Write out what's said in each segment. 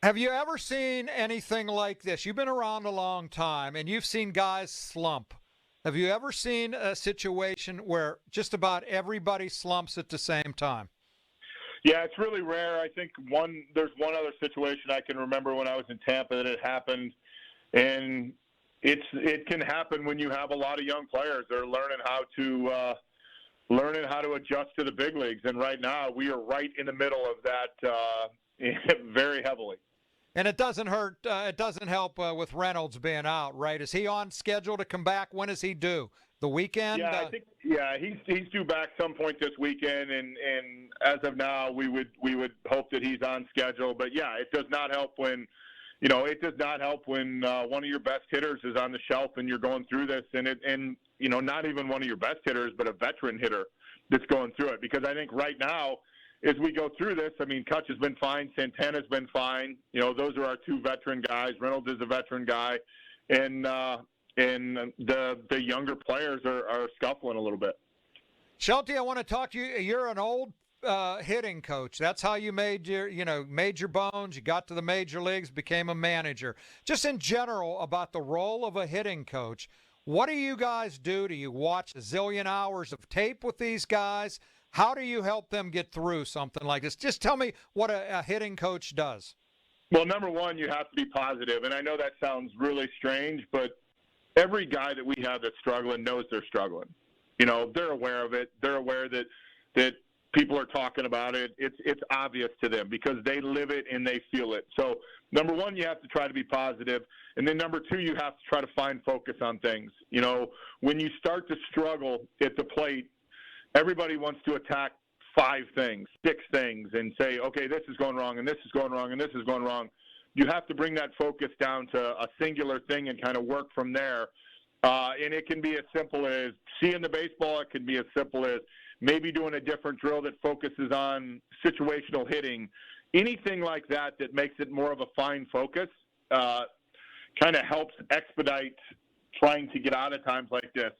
Have you ever seen anything like this? You've been around a long time and you've seen guys slump. Have you ever seen a situation where just about everybody slumps at the same time? Yeah, it's really rare. I think there's one other situation I can remember when I was in Tampa that it happened, and it can happen when you have a lot of young players. They're learning how to adjust to the big leagues, and right now we are right in the middle of that very heavily. And it doesn't hurt. It doesn't help with Reynolds being out, right? Is he on schedule to come back? When is he due? The weekend? Yeah, I think he's due back some point this weekend, and as of now we would hope that he's on schedule. But yeah, it does not help when one of your best hitters is on the shelf and you're going through this, and not even one of your best hitters, but a veteran hitter that's going through it. Because I think right now, as we go through this, I mean, Kutch has been fine, Santana's been fine. Those are our two veteran guys. Reynolds is a veteran guy, and the younger players are scuffling a little bit. Shelty, I want to talk to you. You're an old hitting coach. That's how you made your bones. You got to the major leagues, became a manager. Just in general about the role of a hitting coach. What do you guys do? Do you watch a zillion hours of tape with these guys? How do you help them get through something like this? Just tell me what a hitting coach does. Well, number one, you have to be positive, and I know that sounds really strange, but every guy that we have that's struggling knows they're struggling. They're aware of it. They're aware that people are talking about it. It's obvious to them because they live it and they feel it. So number one, you have to try to be positive, and then number two, you have to try to find focus on things. When you start to struggle at the plate, everybody wants to attack 5 things, 6 things, and say, okay, this is going wrong, and this is going wrong, and this is going wrong. You have to bring that focus down to a singular thing and kind of work from there. And it can be as simple as seeing the baseball. It can be as simple as maybe doing a different drill that focuses on situational hitting. Anything like that that makes it more of a fine focus kind of helps expedite trying to get out of times like this.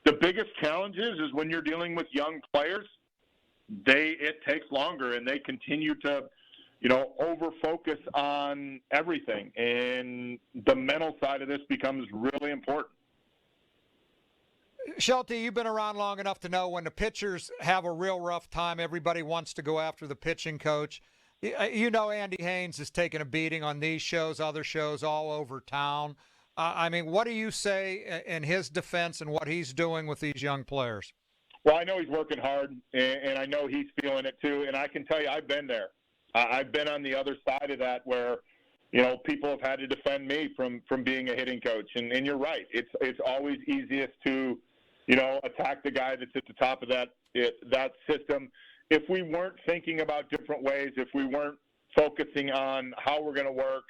The biggest challenge is when you're dealing with young players, it takes longer, and they continue to over focus on everything, and the mental side of this becomes really important. Shelty, you've been around long enough to know when the pitchers have a real rough time, everybody wants to go after the pitching coach. Andy Haynes is taking a beating on these shows, other shows all over town. What do you say in his defense and what he's doing with these young players? Well, I know he's working hard, and I know he's feeling it too, and I can tell you I've been there. I've been on the other side of that where, people have had to defend me from being a hitting coach. And you're right. It's always easiest to, attack the guy that's at the top of that system. If we weren't thinking about different ways, if we weren't focusing on how we're going to work,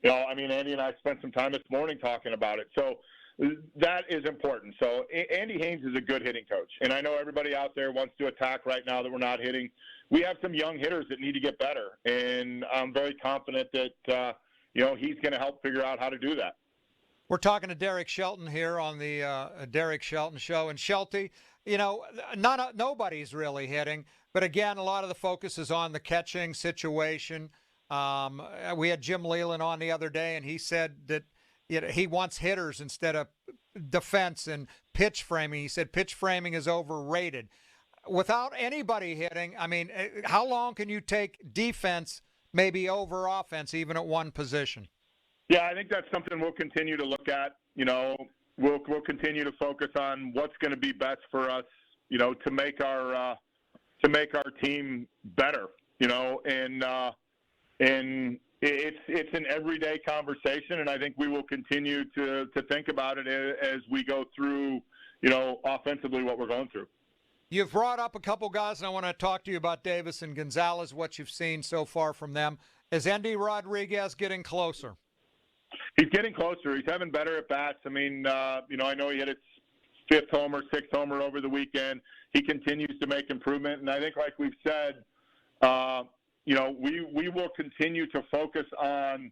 Andy and I spent some time this morning talking about it. So that is important. So Andy Haynes is a good hitting coach. And I know everybody out there wants to attack right now that we're not hitting. We have some young hitters that need to get better. And I'm very confident that, he's going to help figure out how to do that. We're talking to Derek Shelton here on the Derek Shelton Show. And Shelty, nobody's really hitting. But again, a lot of the focus is on the catching situation. We had Jim Leland on the other day, and he said that he wants hitters instead of defense and pitch framing. He said pitch framing is overrated. Without anybody hitting, how long can you take defense maybe over offense, even at one position? Yeah, I think that's something we'll continue to look at. We'll continue to focus on what's going to be best for us, to make our team better, and it's an everyday conversation, and I think we will continue to think about it as we go through, offensively what we're going through. You've brought up a couple guys, and I want to talk to you about Davis and Gonzalez, what you've seen so far from them. Is Endy Rodriguez getting closer? He's getting closer. He's having better at bats. I know he hit his 5th homer, 6th homer over the weekend. He continues to make improvement, and I think, like we've said, we will continue to focus on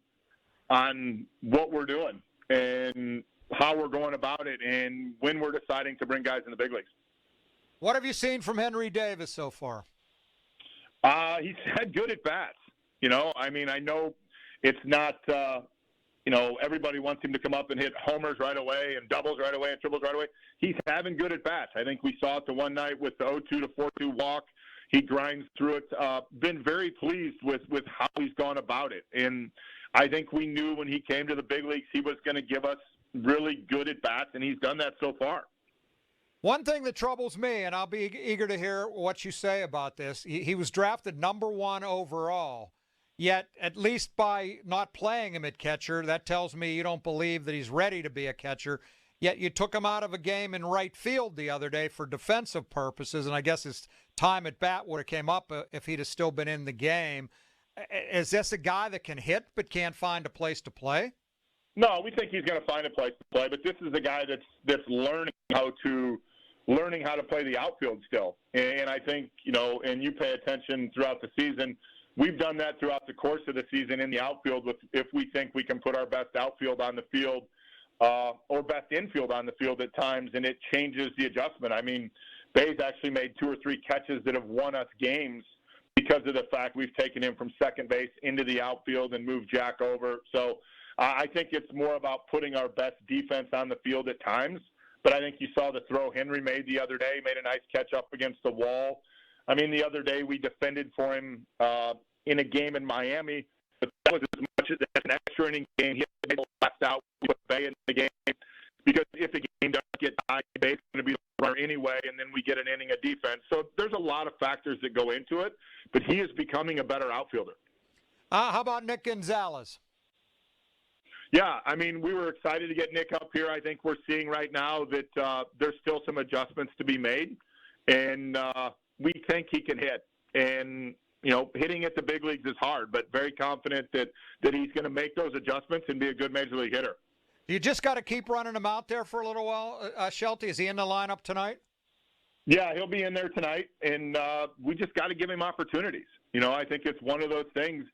what we're doing and how we're going about it and when we're deciding to bring guys in the big leagues. What have you seen from Henry Davis so far? He's had good at bats. I know it's not, everybody wants him to come up and hit homers right away and doubles right away and triples right away. He's having good at bats. I think we saw it the one night with the 0-2 to 4-2 walk. He grinds through it. Been very pleased with how he's gone about it. And I think we knew when he came to the big leagues he was going to give us really good at bats, and he's done that so far. One thing that troubles me, and I'll be eager to hear what you say about this, he was drafted number 1 overall. Yet, at least by not playing him at catcher, that tells me you don't believe that he's ready to be a catcher. Yet you took him out of a game in right field the other day for defensive purposes, and I guess his time at bat would have came up if he'd have still been in the game. Is this a guy that can hit but can't find a place to play? No, we think he's going to find a place to play, but this is a guy that's learning how to play the outfield still. And I think, and you pay attention throughout the season, we've done that throughout the course of the season in the outfield if we think we can put our best outfield on the field or best infield on the field at times, and it changes the adjustment. I mean, Bay's actually made 2 or 3 catches that have won us games because of the fact we've taken him from second base into the outfield and moved Jack over. So I think it's more about putting our best defense on the field at times. But I think you saw the throw Henry made the other day, made a nice catch up against the wall. I mean, the other day we defended for him in a game in Miami, but that was as much as an extra inning game. He had to last out with Bay in the game because if the game does get tied, Bay's going to be the runner anyway, and then we get an inning of defense. So there's a lot of factors that go into it, but he is becoming a better outfielder. How about Nick Gonzalez? Yeah, I mean, we were excited to get Nick up here. I think we're seeing right now that there's still some adjustments to be made, and we think he can hit. And, hitting at the big leagues is hard, but very confident that he's going to make those adjustments and be a good major league hitter. You just got to keep running him out there for a little while, Shelty. Is he in the lineup tonight? Yeah, he'll be in there tonight, and we just got to give him opportunities. I think it's one of those things,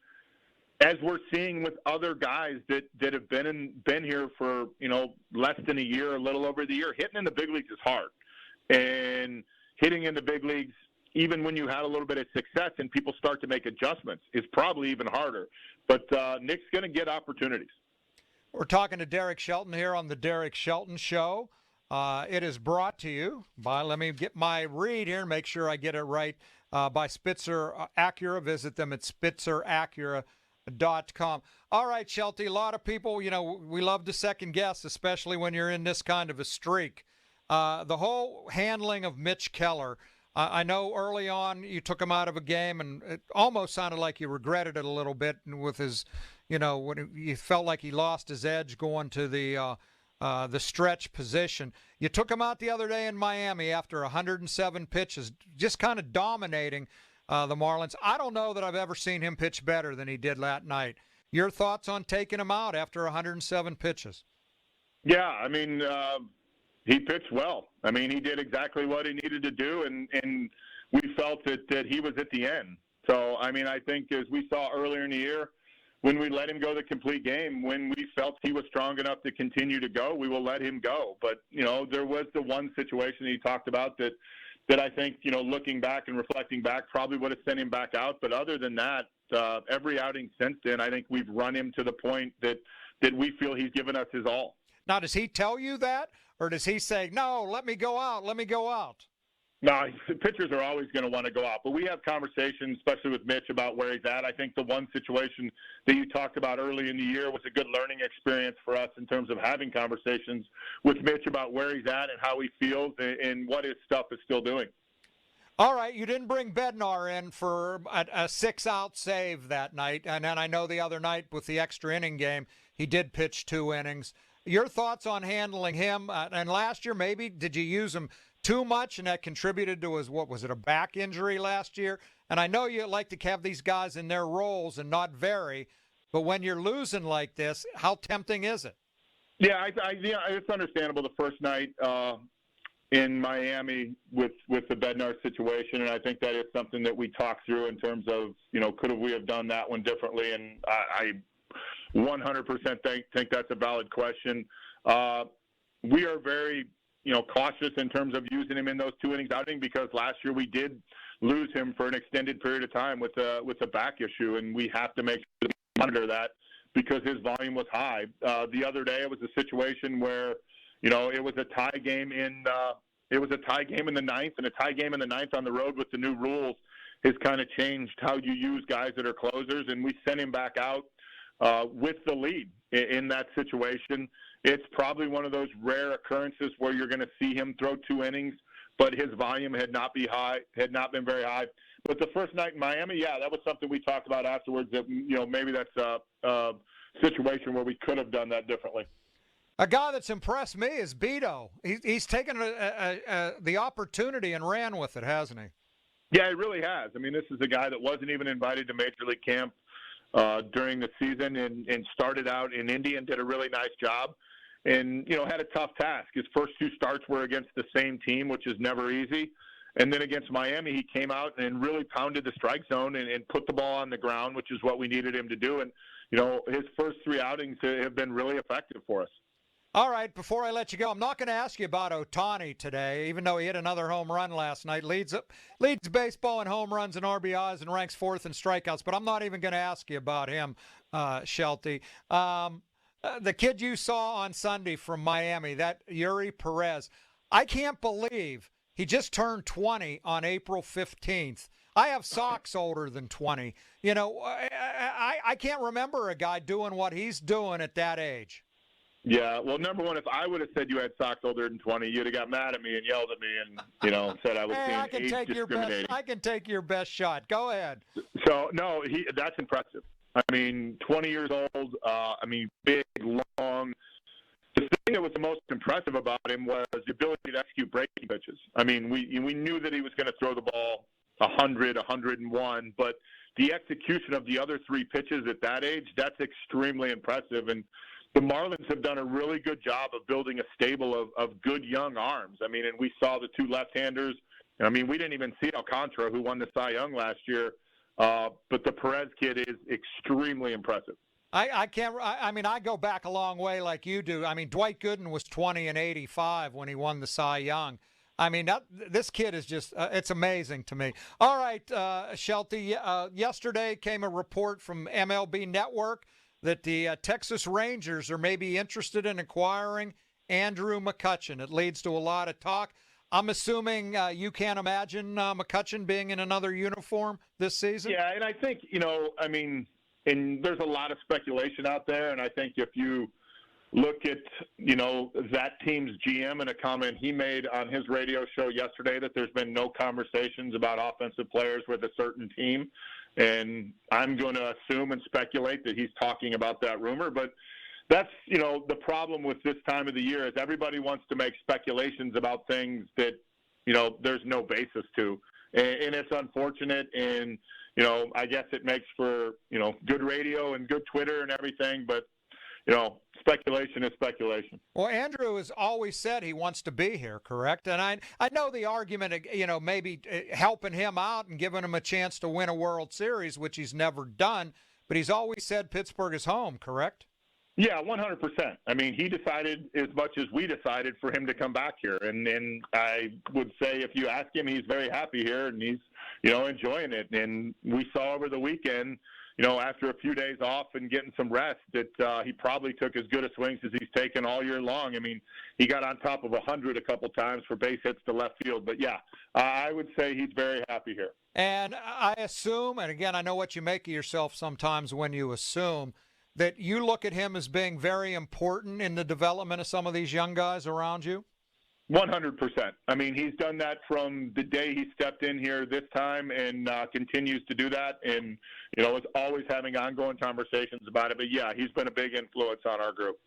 as we're seeing with other guys that have been here for, less than a year, a little over the year, hitting in the big leagues is hard. And hitting in the big leagues, even when you had a little bit of success and people start to make adjustments, is probably even harder. But Nick's going to get opportunities. We're talking to Derek Shelton here on the Derek Shelton Show. It is brought to you by, let me get my read here and make sure I get it right, by Spitzer Acura. Visit them at spitzeracura.com. All right, Shelty, a lot of people, we love to second guess, especially when you're in this kind of a streak. The whole handling of Mitch Keller, I know early on you took him out of a game, and it almost sounded like you regretted it a little bit with his, when you felt like he lost his edge going to the stretch position. You took him out the other day in Miami after 107 pitches, just kind of dominating the Marlins. I don't know that I've ever seen him pitch better than he did that night. Your thoughts on taking him out after 107 pitches? Yeah, I mean, he pitched well. I mean, he did exactly what he needed to do, and we felt that he was at the end. So, I mean, I think as we saw earlier in the year, when we let him go the complete game, when we felt he was strong enough to continue to go, we will let him go. But, there was the one situation he talked about that I think, looking back and reflecting back, probably would have sent him back out. But other than that, every outing since then, I think we've run him to the point that we feel he's given us his all. Now, does he tell you that? Or does he say, no, let me go out, let me go out? No, pitchers are always going to want to go out. But we have conversations, especially with Mitch, about where he's at. I think the one situation that you talked about early in the year was a good learning experience for us in terms of having conversations with Mitch about where he's at and how he feels and what his stuff is still doing. All right, you didn't bring Bednar in for a 6-out save that night. And then I know the other night with the extra inning game, he did pitch 2 innings. Your thoughts on handling him? And last year, maybe, did you use him too much and that contributed to his, what was it, a back injury last year? And I know you like to have these guys in their roles and not vary, but when you're losing like this, how tempting is it? Yeah, it's understandable the first night in Miami with the Bednar situation, and I think that is something that we talked through in terms of, could we have done that one differently? And I 100% think that's a valid question. We are very, cautious in terms of using him in those 2 innings outing because last year we did lose him for an extended period of time with a back issue, and we have to make sure we monitor that because his volume was high. The other day, it was a situation where, it was a tie game in the ninth, and a tie game in the ninth on the road with the new rules has kind of changed how you use guys that are closers, and we sent him back out with the lead in that situation. It's probably one of those rare occurrences where you're going to see him throw 2 innings, but his volume had not been very high. But the first night in Miami, yeah, that was something we talked about afterwards, that, maybe that's a situation where we could have done that differently. A guy that's impressed me is Beto. He's taken the opportunity and ran with it, hasn't he? Yeah, he really has. I mean, this is a guy that wasn't even invited to Major League Camp during the season and started out in Indy and did a really nice job and, had a tough task. His first 2 starts were against the same team, which is never easy. And then against Miami, he came out and really pounded the strike zone and put the ball on the ground, which is what we needed him to do. And, his first 3 outings have been really effective for us. All right, before I let you go, I'm not going to ask you about Ohtani today, even though he hit another home run last night. Leads baseball in home runs and RBIs and ranks 4th in strikeouts, but I'm not even going to ask you about him, Shelty. The kid you saw on Sunday from Miami, that Yuri Perez, I can't believe he just turned 20 on April 15th. I have socks older than 20. I can't remember a guy doing what he's doing at that age. Yeah, well, number one, if I would have said you had socks older than 20, you'd have got mad at me and yelled at me and, said I was being age discriminating. I can take your best shot. Go ahead. So, no, that's impressive. I mean, 20 years old, big, long. The thing that was the most impressive about him was the ability to execute breaking pitches. I mean, we knew that he was going to throw the ball 100, 101, but the execution of the other 3 pitches at that age, that's extremely impressive. And the Marlins have done a really good job of building a stable of good young arms. I mean, and we saw the 2 left-handers. I mean, we didn't even see Alcantara, who won the Cy Young last year, but the Perez kid is extremely impressive. I go back a long way like you do. I mean, Dwight Gooden was 20 and 85 when he won the Cy Young. I mean, this kid is just, it's amazing to me. All right, Shelty, yesterday came a report from MLB Network that the Texas Rangers are maybe interested in acquiring Andrew McCutchen. It leads to a lot of talk. I'm assuming you can't imagine McCutchen being in another uniform this season? Yeah, and I think, and there's a lot of speculation out there, and I think if you look at, that team's GM and a comment he made on his radio show yesterday that there's been no conversations about offensive players with a certain team, and I'm going to assume and speculate that he's talking about that rumor, but that's, the problem with this time of the year is everybody wants to make speculations about things that, there's no basis to. And it's unfortunate. And, I guess it makes for, good radio and good Twitter and everything. But, speculation is speculation. Well, Andrew has always said he wants to be here, correct? And I know the argument, maybe helping him out and giving him a chance to win a World Series, which he's never done. But he's always said Pittsburgh is home, correct? Yeah, 100%. I mean, he decided as much as we decided for him to come back here. And I would say if you ask him, he's very happy here and he's, enjoying it. And we saw over the weekend, after a few days off and getting some rest, that he probably took as good a swings as he's taken all year long. I mean, he got on top of 100 a couple times for base hits to left field. But, yeah, I would say he's very happy here. And I assume, and again, I know what you make of yourself sometimes when you assume, that you look at him as being very important in the development of some of these young guys around you? 100%. I mean, he's done that from the day he stepped in here this time and continues to do that. And, is always having ongoing conversations about it. But, yeah, he's been a big influence on our group.